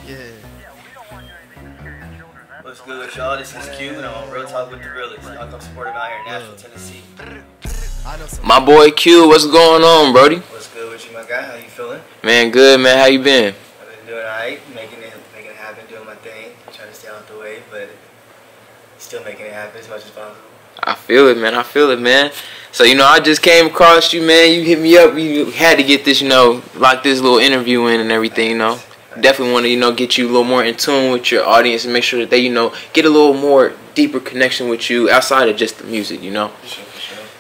Yeah. What's good with y'all? This is Q and I'm on Real Talk with the Reelest. Y'all come support him out here in Nashville, Tennessee. My boy Q, what's going on, Brody? What's good with you, my guy? How you feeling? Man, good, man. How you been? I've been doing alright, making it happen, doing my thing, trying to stay out the way, but still making it happen as much as possible. I feel it, man. I feel it, man. So, I just came across you, man. You hit me up. You had to get this, lock this little interview in and everything, Definitely want to, get you a little more in tune with your audience and make sure that they, get a little more deeper connection with you outside of just the music, For sure.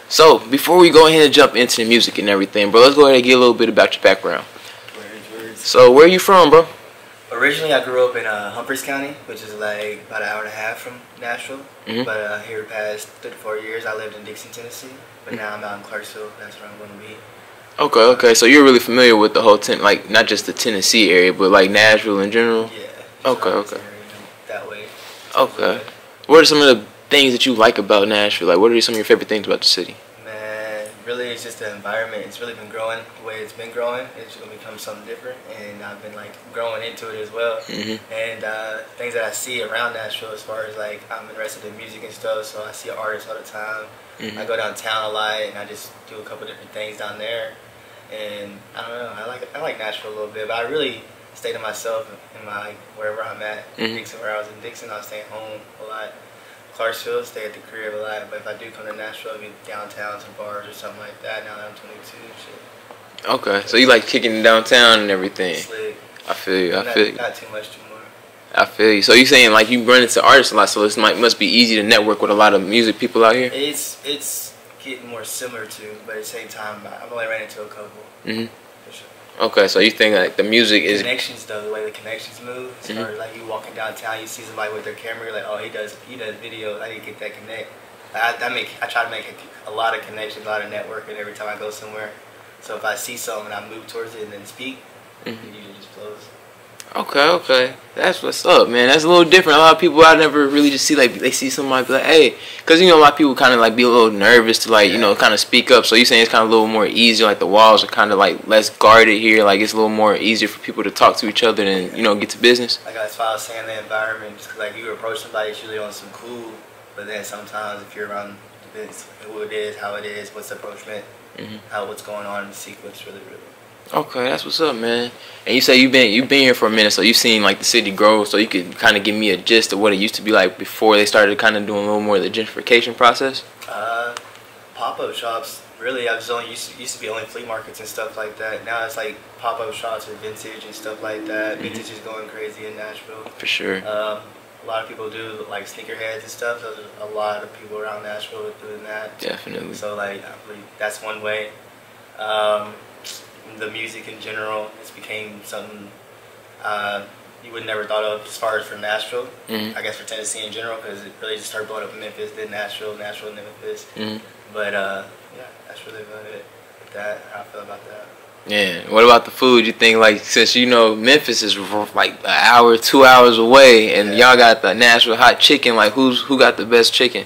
So, before we go ahead and jump into the music and everything, bro, let's go ahead and get a little bit about your background. So, where are you from, bro? Originally, I grew up in Humphreys County, which is like about an hour and a half from Nashville. But here past 34 years, I lived in Dixon, Tennessee. But now I'm out in Clarksville. That's where I'm going to be. Okay. So you're really familiar with the whole, not just the Tennessee area, but like Nashville in general? Yeah. Okay. That way. Okay. What are some of the things that you like about Nashville? Like, what are some of your favorite things about the city? Man, really, it's just the environment. It's really been growing the way it's been growing. It's going to become something different, and I've been like growing into it as well. And things that I see around Nashville, as far as like I'm interested in music and stuff, so I see artists all the time. I go downtown a lot, and I just do a couple different things down there. And I don't know, I like Nashville a little bit, but I really stay to myself in my wherever I'm at. Dixon, where I was in Dixon, I was staying home a lot. Clarksville, stay at the crib a lot. But if I do come to Nashville, I'll be downtown, some bars or something like that. Now that I'm 22, shit. Okay, so you like kicking it downtown and everything. Slick. I feel you. Not too much, too more. I feel you. So you saying like you run into artists a lot, so it must be easy to network with a lot of music people out here. It's getting more similar to, but at the same time, I've only ran into a couple. For sure. Okay, so you think like the music is connections though, the way the connections move. As far as like you walking downtown, you see somebody with their camera, you're like, oh, he does videos. I need to get that connect. I try to make a lot of connections, a lot of networking every time I go somewhere. So if I see something and I move towards it and then speak, it usually just flows. Okay. That's what's up, man. That's a little different. A lot of people I never really just see, like, they see somebody be like, hey, because, a lot of people kind of, like, be a little nervous to, like, kind of speak up. So you saying it's kind of a little more easier, like, the walls are kind of, like, less guarded here. Like, it's a little more easier for people to talk to each other and, get to business. Like, that's why I was saying the environment, just 'cause, like, you approach somebody, it's usually on some cool, but then sometimes if you're around the business, who it is, how it is, what's the approachment, what's going on in the sequence, really. Okay, that's what's up, man. And you say you've been here for a minute, so you've seen like the city grow. So you could kind of give me a gist of what it used to be like before they started kind of doing a little more of the gentrification process. Pop-up shops. Really, I was used to be only flea markets and stuff like that. Now it's like pop-up shops or vintage and stuff like that. Vintage is going crazy in Nashville. For sure. A lot of people do like sneakerheads and stuff. So there's a lot of people around Nashville doing that. Definitely. So like, I believe that's one way. The music in general, it's became something you would never thought of as far as for Nashville. I guess for Tennessee in general, because it really just started blowing up in Memphis, then Nashville, then Memphis. But yeah, that's really about it. How I feel about that. Yeah. What about the food? You think like since Memphis is like an hour, 2 hours away, and y'all got the Nashville hot chicken, like who got the best chicken?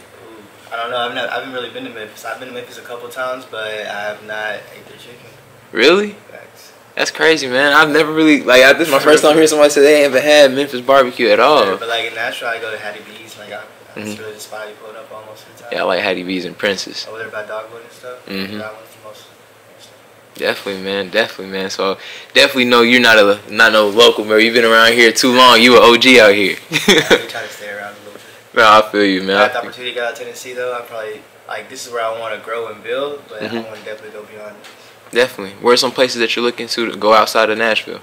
I don't know. I haven't really been to Memphis. I've been to Memphis a couple times, but I have not ate their chicken. Really? Facts. That's crazy, man. I've never really this is my first time hearing somebody say they haven't had Memphis barbecue at all. Yeah, but like in Nashville, I go to Hattie B's. Like that's really the spot you pull up almost every time. Yeah, I like Hattie B's and Princess. Over there by Dogwood and stuff. That one's the most. Definitely, man. So definitely know you're not no local, bro. You've been around here too long. You an OG out here. I try to stay around a little bit. No, I feel you, man. If I had the opportunity to get out of Tennessee, though, I probably this is where I want to grow and build, but I want to definitely go beyond it. Definitely. Where are some places that you're looking to go outside of Nashville?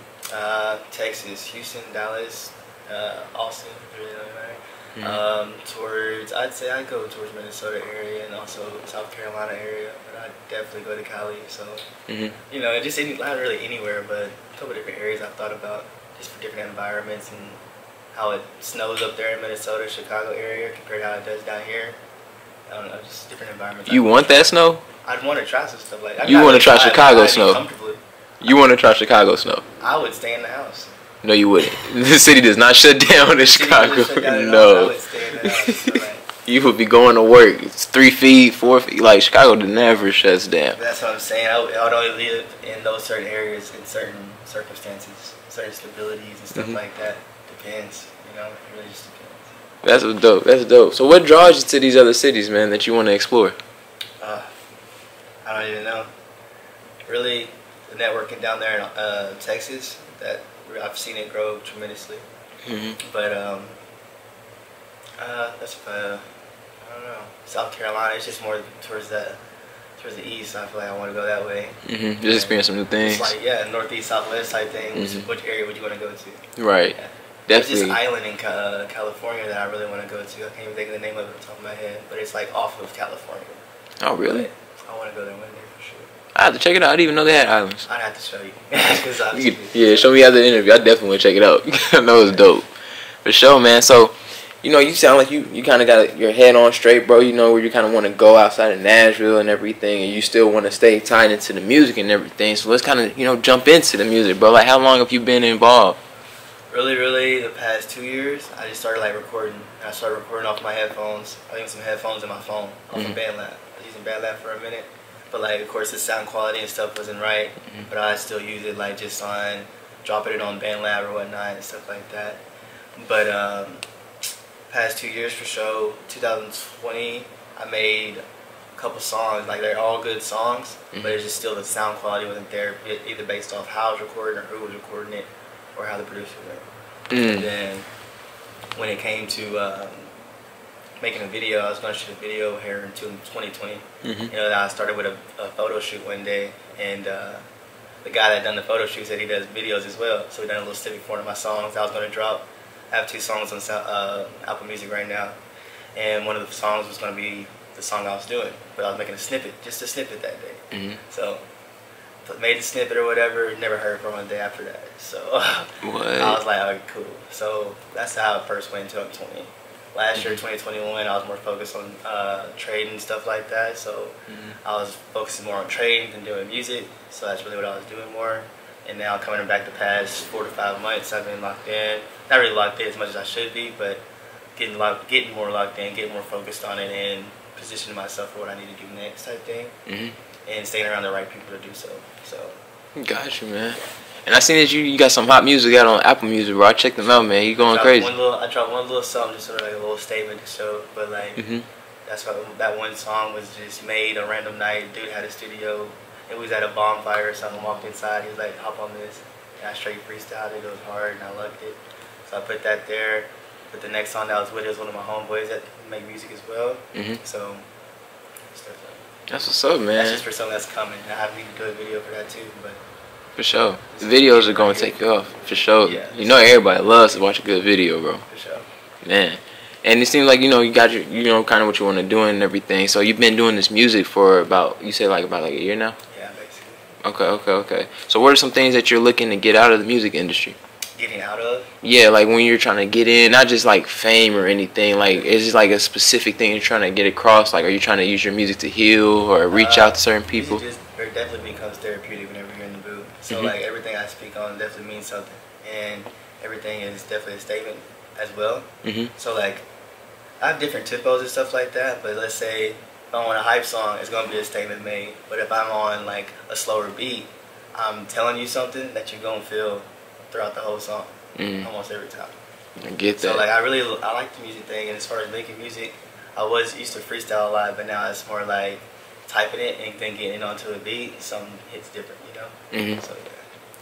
Texas, Houston, Dallas, Austin, really don't matter. I'd say I'd go towards Minnesota area and also South Carolina area, but I'd definitely go to Cali. So, not really anywhere, but a couple different areas I've thought about just for different environments and how it snows up there in Minnesota, Chicago area compared to how it does down here. I don't know, just different environments. You want that snow? I'd want to try some stuff like that. You want to try Chicago snow? You want to try Chicago snow? I would stay in the house. No, you wouldn't. The city does not shut down in Chicago. No. I would stay in the house. You would be going to work. It's 3 feet, 4 feet. Like, Chicago never shuts down. That's what I'm saying. I would only live in those certain areas in certain circumstances. certain stabilities and stuff like that. Depends, you know, it really just depends. That's dope. That's dope. So what draws you to these other cities, man, that you want to explore? I don't even know. Really, the networking down there in Texas, that I've seen it grow tremendously. But that's I don't know. South Carolina, it's just more towards the east. I feel like I want to go that way. Just experience some new things. It's like northeast, southwest type thing. Which area would you want to go to? Right. Yeah. Definitely. There's this island in California that I really want to go to. I can't even think of the name of it off the top of my head, but it's like off of California. Oh, really? But I want to go there one day for sure. I have to check it out. I didn't even know they had islands. I'd have to show you. Yeah, show me after the interview. I definitely want to check it out. I know it's dope. For sure, man. So, you know, you sound like you kind of got your head on straight, bro. You know where you kind of want to go outside of Nashville and everything, and you still want to stay tied into the music and everything. So let's kind of, you know, jump into the music, bro. Like, how long have you been involved? Really, the past 2 years, I just started like recording. I started recording off my headphones. I think some headphones in my phone off of BandLab. I was using BandLab for a minute, but like of course the sound quality and stuff wasn't right. But I still use it like just on dropping it on BandLab or whatnot and stuff like that. But past 2 years for sure, 2020, I made a couple songs. Like they're all good songs, but it's just still the sound quality wasn't there, either based off how it was recorded or who was recording it, or how the producer went. And then when it came to making a video, I was going to shoot a video here in 2020. You know, I started with a photo shoot one day, and the guy that done the photo shoot said he does videos as well. So we done a little snippet for one of my songs I was going to drop. I have 2 songs on Apple Music right now, and one of the songs was going to be the song I was doing, but I was making a snippet, just a snippet that day. So made the snippet or whatever, never heard from him the day after that. So I was like, alright, cool. So that's how it first went into 2020. Last year, 2021, I was more focused on trading and stuff like that. So I was focusing more on trading than doing music. So that's really what I was doing more. And now coming back the past 4 to 5 months, I've been locked in. Not really locked in as much as I should be, but getting more locked in, getting more focused on it, and positioning myself for what I need to do next type thing. And staying around the right people to do so. Got you, man. And I seen that you got some hot music out on Apple Music, bro. I checked them out, man. You going crazy. I dropped one little song, just sort of like a little statement to show, but like that's why that one song was just made a random night. Dude had a studio. It was at a bonfire or something. Walked inside. He was like, "Hop on this," and I straight freestyled it. It was hard, and I loved it. So I put that there. But the next song that I was with is one of my homeboys that make music as well. So stuff like that. That's what's up, man. That's just for something that's coming. I have to do a video for that too, but. For sure. The videos are going to take you off. For sure. Yeah, you know everybody loves to watch a good video, bro. For sure. Man. And it seems like, you know, you got your, you know, kind of what you want to do and everything. So you've been doing this music for about, you say like about like a year now? Yeah, basically. Okay. So what are some things that you're looking to get out of the music industry? Getting out of? Yeah, like when you're trying to get in, not just like fame or anything, like is it like a specific thing you're trying to get across? Like are you trying to use your music to heal or reach out to certain people? It definitely becomes therapeutic whenever you're in the booth. So like everything I speak on definitely means something, and everything is definitely a statement as well. So like I have different tempos and stuff like that, but let's say if I'm on a hype song, it's gonna be a statement made. But if I'm on like a slower beat, I'm telling you something that you're gonna feel throughout the whole song, almost every time. I get that. So like I like the music thing, and as far as making music, I used to freestyle a lot, but now it's more like typing it and then getting onto a beat. Something hits different, you know. So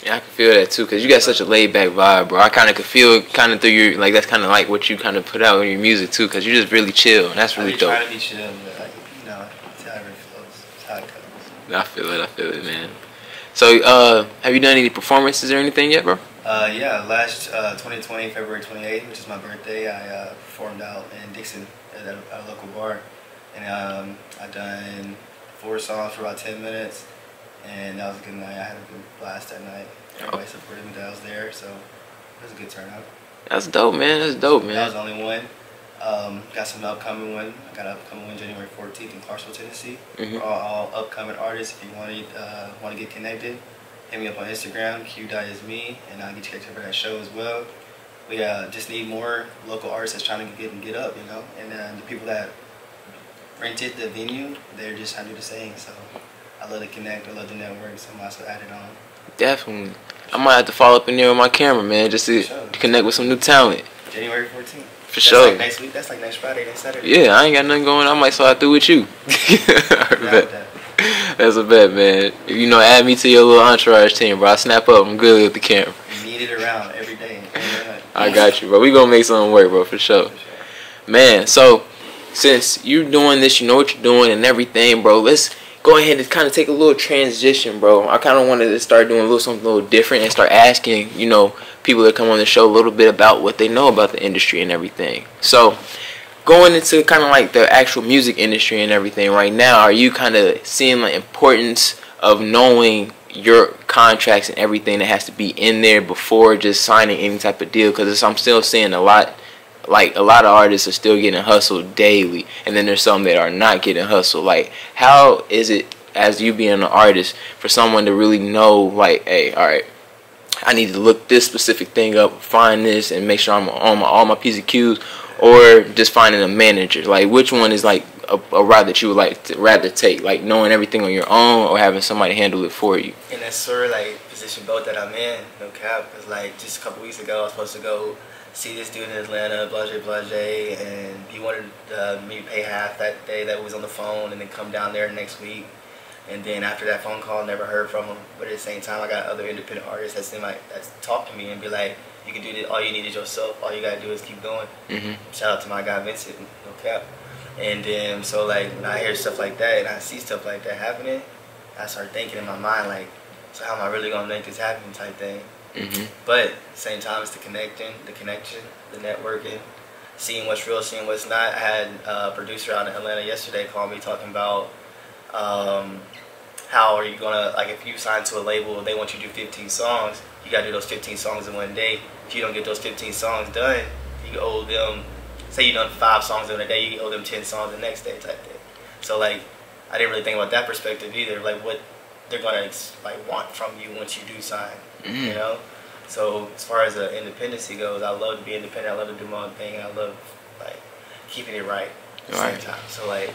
yeah, I can feel that too, cause you got such a laid back vibe, bro. I kind of could feel kind of through your like that's kind of like what you kind of put out in your music too, cause you just really chill, and that's really dope. I try to be chill, but like, you know, it's however it flows, it's how it comes. I feel it, man. So, have you done any performances or anything yet, bro? Yeah, last 2020, February 28th, which is my birthday, I performed out in Dixon at a local bar, and I done 4 songs for about 10 minutes, and that was a good night. I had a good blast that night. Everybody supported me that I was there, so it was a good turnout. That's dope, man. That was the only one. Got some upcoming one. I got an upcoming one January 14th in Clarksville, Tennessee. For all upcoming artists, if you want to get connected, hit me up on Instagram, q.isme, and I'll get you connected for that show as well. We just need more local artists that's trying to get up, you know. And the people that rented the venue, they're just trying to do the same. So I love to connect. I love to network. So I'm also added on. Definitely. I might have to follow up in there with my camera, man, just to connect with some new talent. January 14th. For sure. Like next week. That's like next Friday, next Saturday. Yeah, I ain't got nothing going. I might slide through with you. That's a bet, man. You know, add me to your little entourage team, bro. I snap up. I'm good with the camera. You need it around every day. I got you, bro. We gonna make something work, bro, for sure. Man, so since you're doing this, you know what you're doing and everything, bro. Let's go ahead and kind of take a little transition, bro. I kind of wanted to start doing something a little different and start asking, you know, people that come on the show a little bit about what they know about the industry and everything. So, going into kind of like the actual music industry and everything right now, are you kind of seeing the importance of knowing your contracts and everything that has to be in there before just signing any type of deal? Because I'm still seeing a lot of artists are still getting hustled daily, and then there's some that are not getting hustled. Like, how is it, as you being an artist, for someone to really know, like, hey, all right, I need to look this specific thing up, find this, and make sure I'm on all my P's and Q's, or just finding a manager? Like, which one is like a route that you would like to rather take, like knowing everything on your own or having somebody handle it for you? And that's sort of like position both that I'm in, no cap. Because like just a couple weeks ago, I was supposed to go see this dude in Atlanta, blase, and he wanted me to pay half that day that was on the phone, and then come down there next week. And then after that phone call, never heard from him. But at the same time, I got other independent artists that's talk to me and be like, you can do this. All you need is yourself. All you gotta do is keep going. Shout out to my guy Vincent, no cap. And then so like when I hear stuff like that and I see stuff like that happening, I start thinking in my mind like, so how am I really gonna make this happen type thing. But at the same time, it's the connection, the networking, seeing what's real, seeing what's not. I had a producer out in Atlanta yesterday call me talking about how are you gonna, like, if you sign to a label, they want you to do 15 songs, you gotta do those 15 songs in one day. If you don't get those 15 songs done, you owe them, say you done 5 songs in a day, you owe them 10 songs the next day type thing. So like, I didn't really think about that perspective either, like what they're gonna like want from you once you do sign, you know? So as far as the independency goes, I love to be independent, I love to do my own thing, and I love like keeping it right at the same time. So like,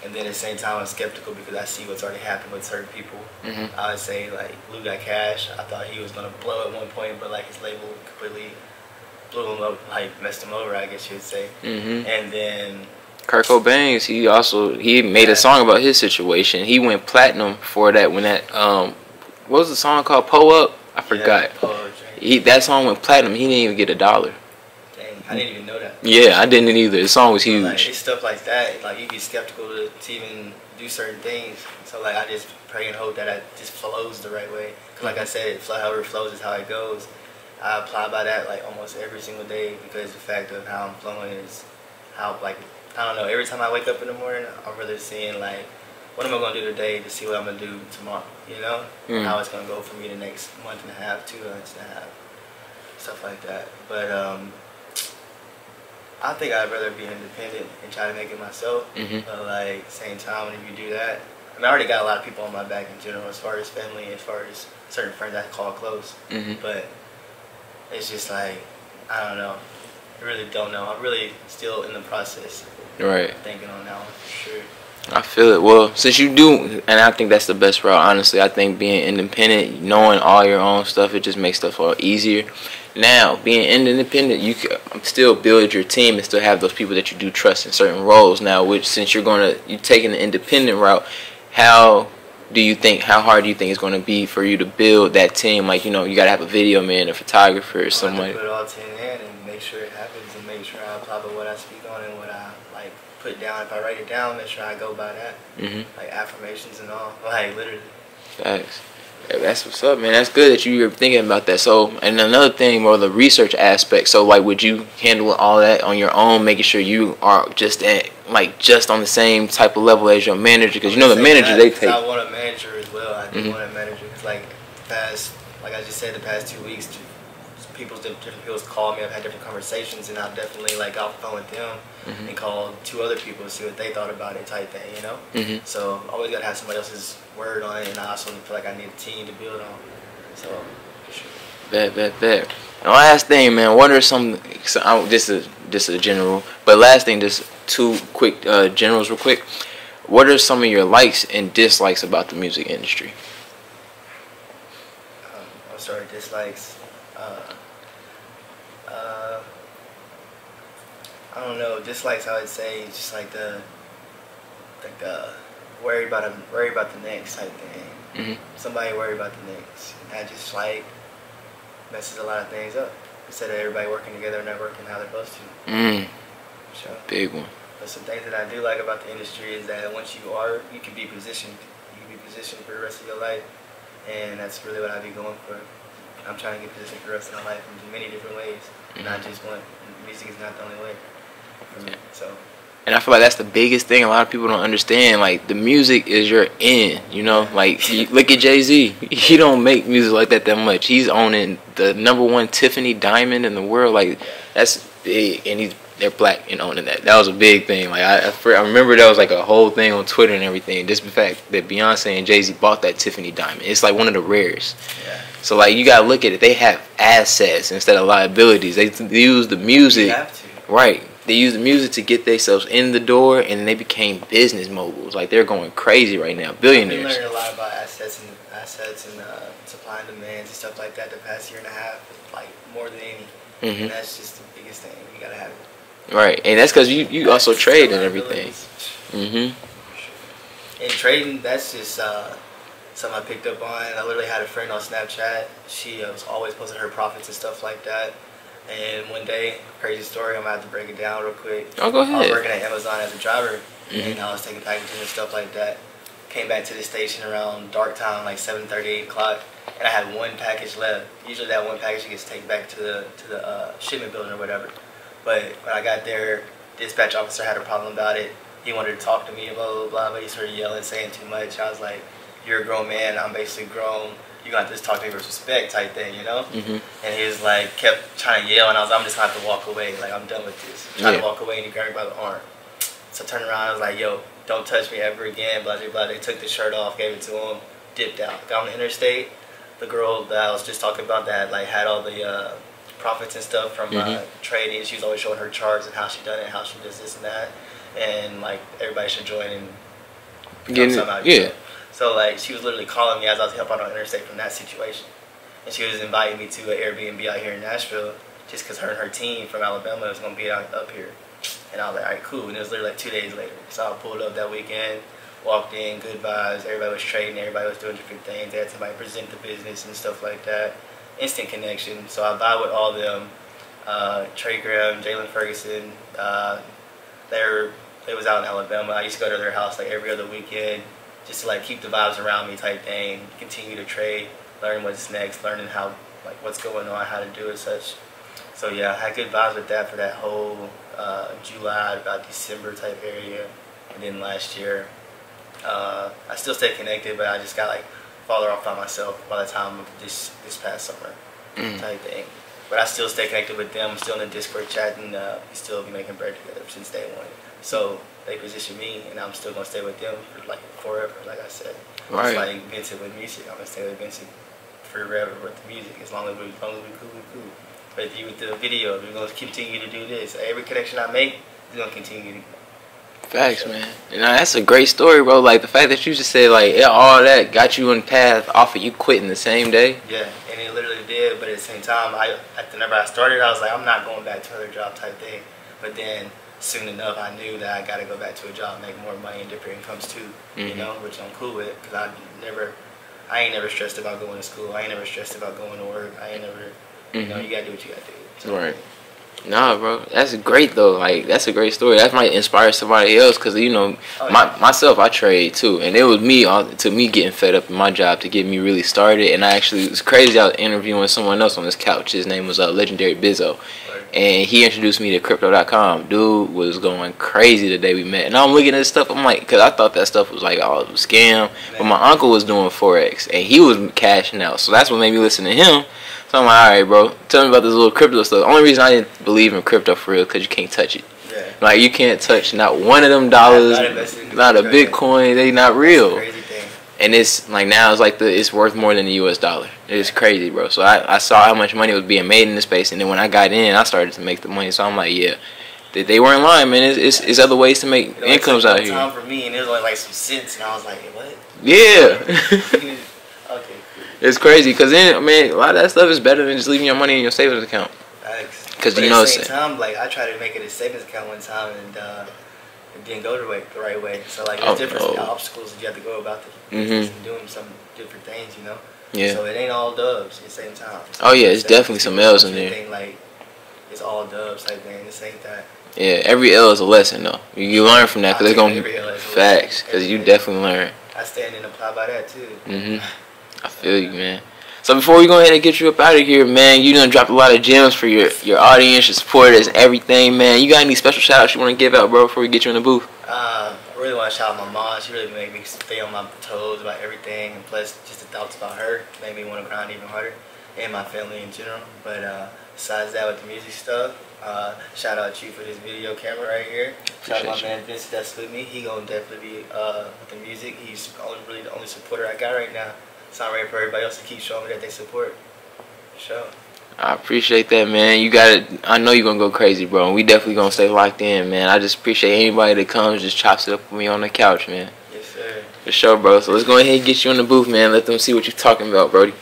and then at the same time, I'm skeptical because I see what's already happened with certain people. I would say, like, Lou Got Cash. I thought he was going to blow at one point, but, like, his label completely blew him up, like, messed him over, I guess you would say. And then Kurt Cobain, he made a song about his situation. He went platinum for that when that, what was the song called? Pull Up? I forgot. That song went platinum. He didn't even get $1. I didn't even know that. Yeah, I didn't either. The song was huge. Like, it's stuff like that. Like, you be skeptical to even do certain things. So, like, I just pray and hope that it just flows the right way. Because, like I said, however it flows is how it goes. I apply by that, like, almost every single day because the fact of how I'm flowing is how, like, I don't know. Every time I wake up in the morning, I'm really seeing, like, what am I going to do today to see what I'm going to do tomorrow, you know? How it's going to go for me the next month and a half, 2 months and a half, stuff like that. But, I think I'd rather be independent and try to make it myself. But like same time, when you do that, I mean, I already got a lot of people on my back in general, as far as family, as far as certain friends I call close. But it's just like, I don't know. I really don't know. I'm really still in the process. Thinking on that one for sure. I feel it. Well, since you do, and I think that's the best route, honestly. I think being independent, knowing all your own stuff, it just makes stuff a lot easier. Now, being independent, you can still build your team and still have those people that you do trust in certain roles. Now, which since you're taking the independent route, how hard do you think it's going to be for you to build that team? Like, you know, you got to have a video man, a photographer, or somebody. Put it all to hand and make sure it happens, and make sure I apply what I speak on and what I like put down. If I write it down, make sure I go by that. Like affirmations and all. Like literally. Thanks. Yeah, that's what's up, man. That's good that you're thinking about that. So, and another thing, more the research aspect. So, like, would you handle all that on your own, making sure you are just on the same type of level as your manager? Because you know the manager they take. I want a manager as well. I do want a manager. Cause like like I just said, the past 2 weeks, different people's called me. I've had different conversations, and I've definitely like got off the phone with them and called 2 other people to see what they thought about it, type thing, you know. So I always gotta have somebody else's word on it, and I also feel like I need a team to build on. So for sure. Bet. And last thing, man. What are some? This is a general, but last thing, just 2 quick generals, real quick. What are some of your likes and dislikes about the music industry? gonna start with dislikes. I don't know, dislikes. I would say just like the worry about the next type thing. Somebody worry about the next, and that just like messes a lot of things up. Instead of everybody working together and not working how they're supposed to. So, big one. but some things that I do like about the industry is that once you can be positioned. You can be positioned for the rest of your life, and that's really what I be going for. I'm trying to get positioned for the rest of my life in many different ways, not just one. Music is not the only way for me. So. And I feel like that's the biggest thing a lot of people don't understand. Like, the music is your end, you know? Like, you look at Jay-Z. He don't make music like that much. He's owning the #1 Tiffany diamond in the world. Like, that's big. And they're black and owning that. That was a big thing. Like, I remember that was like a whole thing on Twitter and everything. Just the fact that Beyonce and Jay-Z bought that Tiffany diamond. It's like one of the rares. Yeah. So, like, you gotta look at it. They have assets instead of liabilities. They use the music. You have to. Right. They use the music to get themselves in the door, and they became business moguls. Like, they're going crazy right now, billionaires. I've been learning a lot about assets and supply and demands and stuff like that the past year and a half, like more than any. And that's just the biggest thing. You gotta have it. Right, and that's because you also trade and everything. And trading, that's just something I picked up on. I literally had a friend on Snapchat. She was always posting her profits and stuff like that. And one day, crazy story, I'm going to have to break it down real quick. Oh, go ahead. I was working at Amazon as a driver, and I was taking packages and stuff like that. Came back to the station around dark time, like 7:30, 8 o'clock, and I had one package left. Usually that one package gets taken back to the shipment building or whatever. But when I got there, dispatch officer had a problem about it. He wanted to talk to me, blah, blah, blah, but he started yelling, saying too much. I was like, you're a grown man, I'm basically grown. You're going to have to just talk to me with respect type thing, you know? And he was like, kept trying to yell, and I was like, I'm just going to have to walk away. Like, I'm done with this. Trying to walk away, and he grabbed me by the arm. So I turned around, I was like, yo, don't touch me ever again, blah, blah, blah. They took the shirt off, gave it to him, dipped out. Got on the interstate. The girl that I was just talking about that, like, had all the profits and stuff from trading. She was always showing her charts and how she done it, how she does this and that. And, like, everybody should join and become something out of it. So, like, she was literally calling me as I was helping out on the interstate from that situation. And she was inviting me to an Airbnb out here in Nashville just because her and her team from Alabama was going to be up here. And I was like, all right, cool. And it was literally like 2 days later. So I pulled up that weekend, walked in, good vibes. Everybody was trading. Everybody was doing different things. They had somebody present the business and stuff like that. Instant connection. So I vibe with all of them. Trey Graham, Jalen Ferguson. They was out in Alabama. I used to go to their house like every other weekend, just to like keep the vibes around me type thing, continue to trade, learn what's next, learning how, like, what's going on, how to do it, such. So yeah, I had good vibes with that for that whole July, about December type area. And then last year, I still stay connected, but I just got like farther off by myself by the time of this past summer type thing. But I still stay connected with them, still in the Discord chat, and we still be making bread together since day one. So they position me, and I'm still gonna stay with them for like forever, like I said. Right. It's like Vincent with music. I'm gonna stay with Vincent forever with the music, as long as we cool, we cool. But if you with the video, we're gonna continue to do this. Every connection I make is gonna continue to. Facts, man. And that's a great story, bro. Like the fact that you just said, like, yeah, all that got you on the path off of you quitting the same day. Yeah, and it literally did. But at the same time, whenever I started, I was like, I'm not going back to another job type thing. But then soon enough, I knew that I got to go back to a job, make more money and different incomes too, you know, which I'm cool with, because I ain't never stressed about going to school. I ain't never stressed about going to work. I ain't never, you know, you got to do what you got to do. So, right. Nah, bro, that's great though. Like, that's a great story. That might inspire somebody else, because, you know, myself, I trade too, and it was me getting fed up in my job to get me really started. And it was crazy. I was interviewing someone else on this couch. His name was Legendary Bizzo, and he introduced me to Crypto.com. Dude was going crazy the day we met, and I'm looking at this stuff. I'm like, because I thought that stuff was like, oh, it was a scam. But my uncle was doing Forex, and he was cashing out. So that's what made me listen to him. So I'm like, all right, bro, tell me about this little crypto stuff. The only reason I didn't believe in crypto for real, because you can't touch it. Yeah. Like, you can't touch not one of them dollars, not a Bitcoin. They not real. Crazy thing. And it's like, now it's like it's worth more than the US dollar. It's crazy, bro. So I saw how much money was being made in this space, and then when I got in, I started to make the money. So I'm like, yeah, they weren't lying, man. It's other ways to make incomes out here. For me, and it was only like some cents, and I was like, what? Yeah. Okay, cool. It's crazy because then, man, a lot of that stuff is better than just leaving your money in your savings account. Because you know, at the same time, like I tried to make it a savings account one time and it didn't go the right way. So like there's different obstacles that you have to go about and doing some different things, you know. Yeah. So it ain't all dubs at the same time. Oh yeah, it's definitely some L's in there. Like it's all dubs type thing. This ain't that. Yeah, every L is a lesson though. You learn from that because it's gonna be facts. Because you definitely learn. I stand and apply by that too. I feel you, man. So before we go ahead and get you up out of here, man, you done dropped a lot of gems for your audience, your supporters, everything, man. You got any special shout outs you want to give out, bro, before we get you in the booth? I really want to shout out my mom. She really made me stay on my toes about everything, and plus just the thoughts about her made me want to grind even harder, and my family in general. But besides that, with the music stuff, shout out to you for this video camera right here. Shout out my man Vince that's with me. He gonna definitely be with the music. He's really the only supporter I got right now. It's not ready for everybody else to keep showing me that they support. For sure. I appreciate that, man. You got it. I know you're gonna go crazy, bro. And we definitely gonna stay locked in, man. I just appreciate anybody that comes, just chops it up with me on the couch, man. Yes, sir. For sure, bro. So let's go ahead and get you in the booth, man. Let them see what you're talking about, Brody.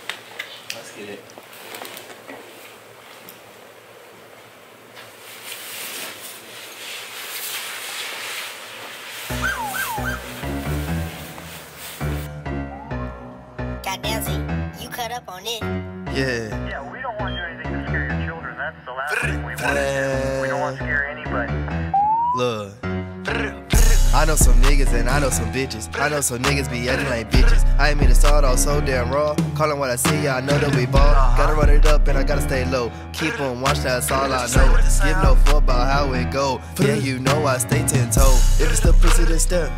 Let's get it. Goddamn, Z, you cut up on it. Yeah. Yeah, we don't want to do anything to scare your children. That's the last thing we want to do. We don't want to scare anybody. Look. I know some niggas and I know some bitches. I know some niggas be acting like bitches. I ain't mean to start off so damn raw. Callin' what I see, I know that we ball. Gotta run it up and I gotta stay low. Keep on watch, that's all I know. Give no fuck about how it go. Yeah, you know I stay 10-toe. If it's the pussy, then step.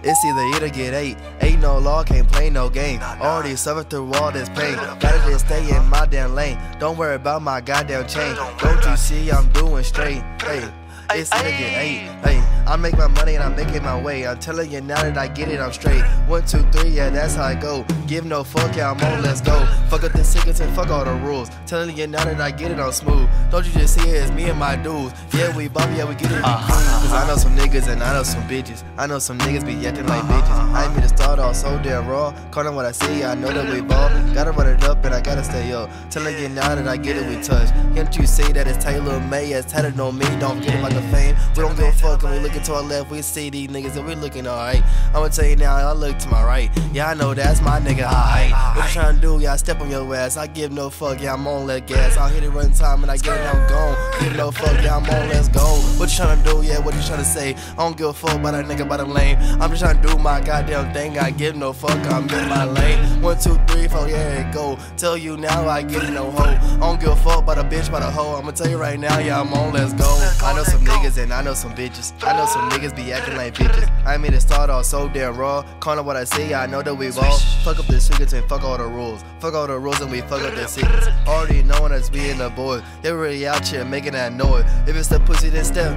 It's either eat or get ate. Ain't no law, can't play no game. Already suffered through all this pain. Gotta just stay in my damn lane. Don't worry about my goddamn chain. Don't you see I'm doing straight? Hey. It's either get ate. Hey, I make my money and I make it my way. I'm telling you now that I get it, I'm straight. 1, 2, 3, yeah, that's how I go. Give no fuck, yeah, I'm on, let's go. Fuck up the secrets and fuck all the rules. Telling you now that I get it, I'm smooth. Don't you just see it, it's me and my dudes. Yeah, we bobby, yeah, we get it, Cause I know some niggas and I know some bitches. I know some niggas be acting like bitches. I ain't mean to start off so damn raw. Callin' what I see, I know that we ball. Gotta run it up and I gotta stay up. Telling you now that I get it, we touch. Can't you see that it's Taylor May, it's tatted on me, don't get it like a fame. We don't give a fuck when we looking to our left, we see these niggas and we looking alright. I'ma tell you now, I look to my right. Yeah, I know that's my nigga, alright. What you tryna do? Yeah, I step on your ass. I give no fuck, yeah, I'm on let gas. I'll hit it run time and I get it, I'm gone. Give no fuck, yeah, I'm on, let's go. What you tryna do? Yeah, what you tryna say? I don't give a fuck about that nigga, about the lane. I'm just tryna do my goddamn thing. I give no fuck, I'm in my lane. 1, 2, 3, 4, yeah, it go. Tell you now, I get it, no hoe. I don't give a fuck about a bitch, about a hoe. I'ma tell you right now, yeah, I'm on, let's go. I know some niggas and I know some bitches. I know some niggas be acting like bitches. I mean to start off so damn raw. Callin' what I see, I know that we ball. Fuck up the secrets and fuck all the rules. Fuck all the rules and we fuck up the secrets. Already knowing us being the boys. They really out here making that noise. If it's the pussy, then step.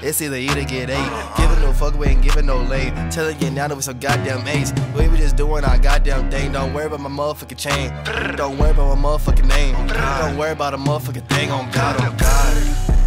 It's either eat or get ate. Giving no fuck, we ain't giving no lane. Telling you now that we some goddamn ace. We just doing our goddamn thing. Don't worry about my motherfucking chain. Don't worry about my motherfucking name. Don't worry about a motherfucking thing on God, on God.